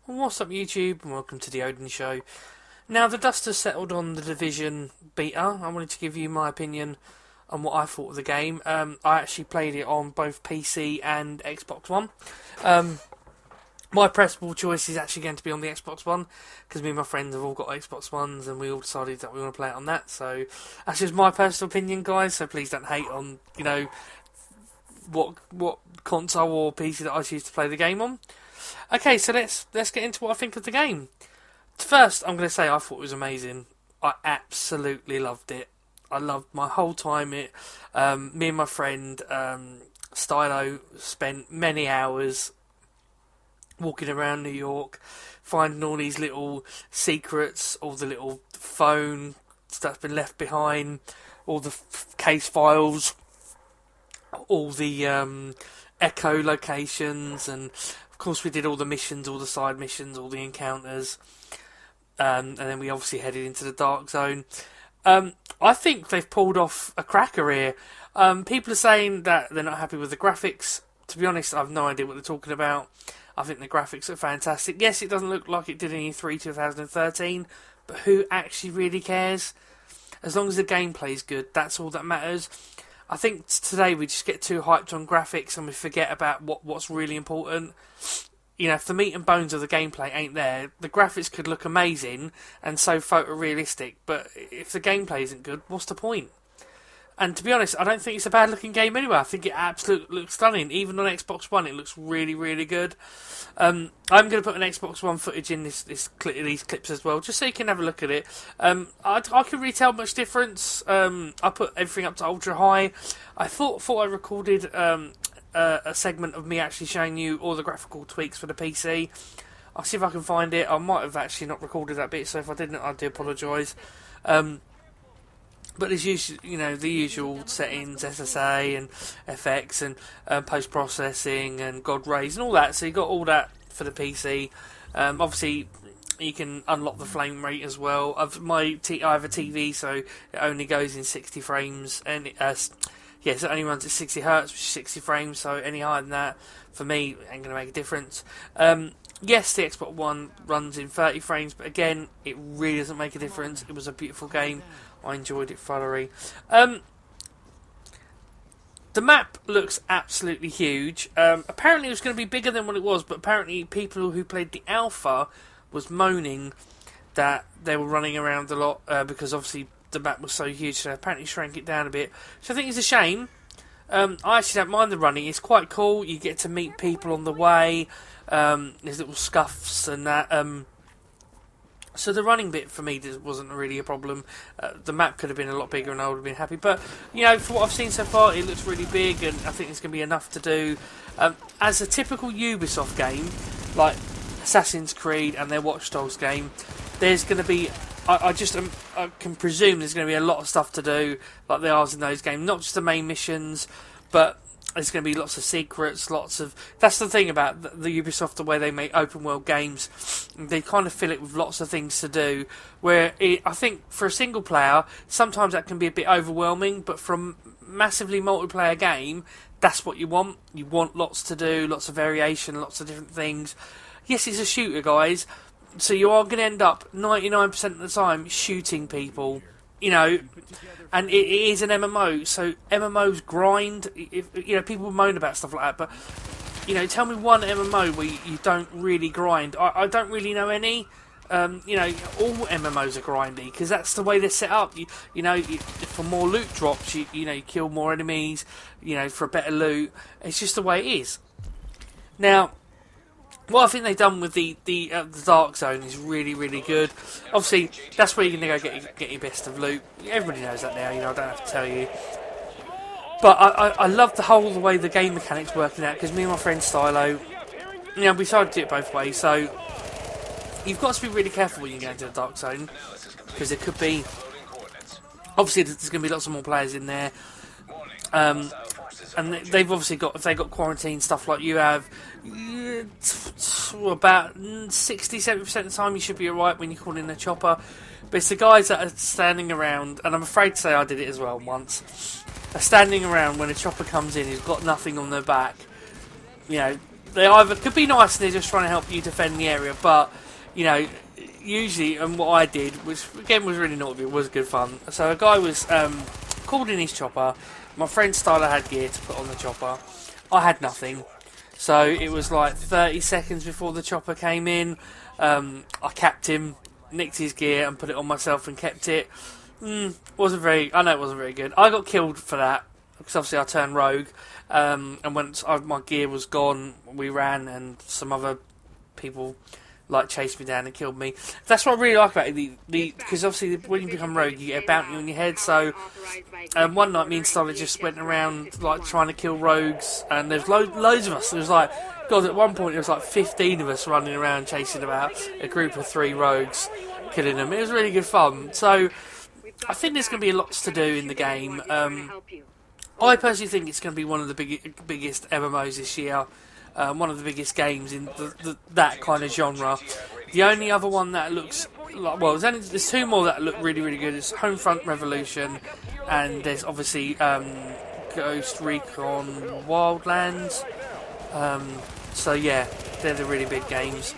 What's up YouTube, and welcome to the Odin Show. Now, the dust has settled on the Division beta. I wanted to give you my opinion on what I thought of the game. I actually played it on both PC and Xbox One. My preferable choice is actually going to be on the Xbox One, because me and my friends have all got Xbox Ones, and we all decided that we want to play it on that. So, that's just my personal opinion, guys, so please don't hate on, what console or PC that I choose to play the game on. Okay, so let's get into what I think of the game. First, I'm going to say I thought it was amazing. I absolutely loved it. I loved my whole time it. Me and my friend Stylo spent many hours walking around New York, finding all these little secrets, all the little phone that's been left behind, all the case files, all the echo locations, and of course we did all the missions, all the side missions, all the encounters, and then we obviously headed into the dark zone. I think they've pulled off a cracker here. People are saying that they're not happy with the graphics. To be honest, I've no idea what they're talking about. I think the graphics are fantastic. Yes, it doesn't look like it did in E3 2013, but who actually really cares? As long as the gameplay is good, that's all that matters. I think today we just get too hyped on graphics and we forget about what's really important. If the meat and bones of the gameplay ain't there, the graphics could look amazing and so photorealistic, but if the gameplay isn't good, what's the point? And to be honest, I don't think it's a bad looking game anyway. I think it absolutely looks stunning. Even on Xbox One, it looks really, really good. I'm going to put an Xbox One footage in these clips as well, just so you can have a look at it. I couldn't really tell much difference. I put everything up to ultra high. I thought I recorded a segment of me actually showing you all the graphical tweaks for the PC. I'll see if I can find it. I might have actually not recorded that bit, so if I didn't, I do apologise. But there's usually, the usual settings, SSA and FX and post-processing and God rays and all that. So you got all that for the PC. Obviously, you can unlock the frame rate as well. I have a TV, so it only goes in 60 frames, and it only runs at 60 hertz, which is 60 frames. So any higher than that, for me, ain't going to make a difference. Yes, the Xbox One runs in 30 frames, but again, it really doesn't make a difference. It was a beautiful game. I enjoyed it thoroughly. The map looks absolutely huge. Apparently it was going to be bigger than what it was, but apparently people who played the alpha was moaning that they were running around a lot because obviously the map was so huge, so they apparently shrank it down a bit. So I think it's a shame. I actually don't mind the running. It's quite cool. You get to meet people on the way. There's little scuffs and that. So the running bit for me wasn't really a problem. The map could have been a lot bigger and I would have been happy. But, for what I've seen so far, it looks really big and I think there's going to be enough to do. As a typical Ubisoft game, like Assassin's Creed and their watchdogs game, there's going to be... I can presume there's going to be a lot of stuff to do, like there are in those games. Not just the main missions, but... there's going to be lots of secrets, That's the thing about the Ubisoft, the way they make open world games. They kind of fill it with lots of things to do. I think for a single player, sometimes that can be a bit overwhelming, but for a massively multiplayer game, that's what you want. You want lots to do, lots of variation, lots of different things. Yes, it's a shooter, guys, so you are going to end up 99% of the time shooting people. And it is an MMO, so MMOs grind. People moan about stuff like that, but tell me one MMO where you don't really grind. I don't really know any. All MMOs are grindy because that's the way they're set up. For more loot drops, you kill more enemies. For a better loot, it's just the way it is. Now, what I think they've done with the Dark Zone is really, really good. Obviously, that's where you're going to go get your best of loot. Everybody knows that now, I don't have to tell you. But I love the way the game mechanics working out, because me and my friend Stylo, we decided to do it both ways, so you've got to be really careful when you go into the Dark Zone, because there could be... Obviously, there's going to be lots of more players in there. And they've obviously got, if they got quarantine stuff like you have, about 60-70% of the time you should be alright when you call in a chopper. But it's the guys that are standing around, and I'm afraid to say I did it as well once, are standing around when a chopper comes in who's got nothing on their back, they either could be nice and they're just trying to help you defend the area, but you know, usually, and what I did, which again was really naughty, it was good fun. So a guy was called in his chopper. My friend Styler had gear to put on the chopper. I had nothing. So it was like 30 seconds before the chopper came in. I capped him, nicked his gear, and put it on myself and kept it. Wasn't very. I know it wasn't very good. I got killed for that because obviously I turned rogue. And once my gear was gone, we ran, and some other people like chased me down and killed me. That's what I really like about it. Because obviously when you become rogue, you get a bounty on your head. So one night, me and Styler just went around like trying to kill rogues, and there's loads of us. There was like, God, at one point it was like 15 of us running around chasing about a group of 3 rogues, killing them. It was really good fun. So I think there's going to be lots to do in the game. I personally think it's going to be one of the biggest MMOs this year. One of the biggest games in that kind of genre. The only other one that looks like, well, there's 2 more that look really, really good. It's Homefront Revolution, and there's obviously Ghost Recon Wildlands. So yeah, they're the really big games.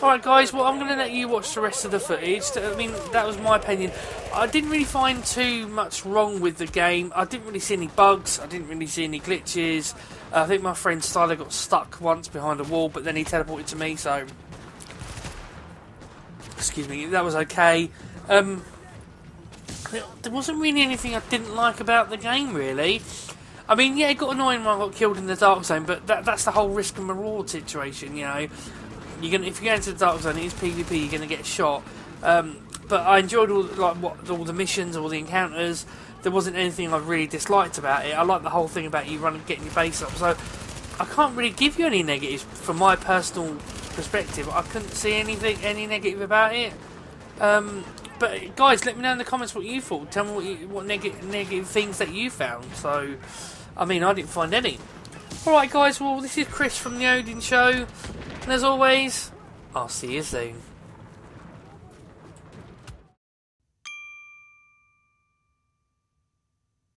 Alright guys, well I'm going to let you watch the rest of the footage. I mean, that was my opinion. I didn't really find too much wrong with the game. I didn't really see any bugs. I didn't really see any glitches. I think my friend Styler got stuck once behind a wall, but then he teleported to me, so excuse me, that was okay. There wasn't really anything I didn't like about the game, really. I mean, yeah, it got annoying when I got killed in the Dark Zone, but that's the whole risk and reward situation, you know. If you go into the Dark Zone, it is PvP, you're going to get shot. But I enjoyed all the missions, all the encounters. There wasn't anything I really disliked about it. I like the whole thing about you getting your base up. So I can't really give you any negatives from my personal perspective. I couldn't see any negative about it. But guys, let me know in the comments what you thought. Tell me what negative things that you found. So, I mean, I didn't find any. Alright guys, well this is Chris from the Odin Show. And as always, I'll see you soon.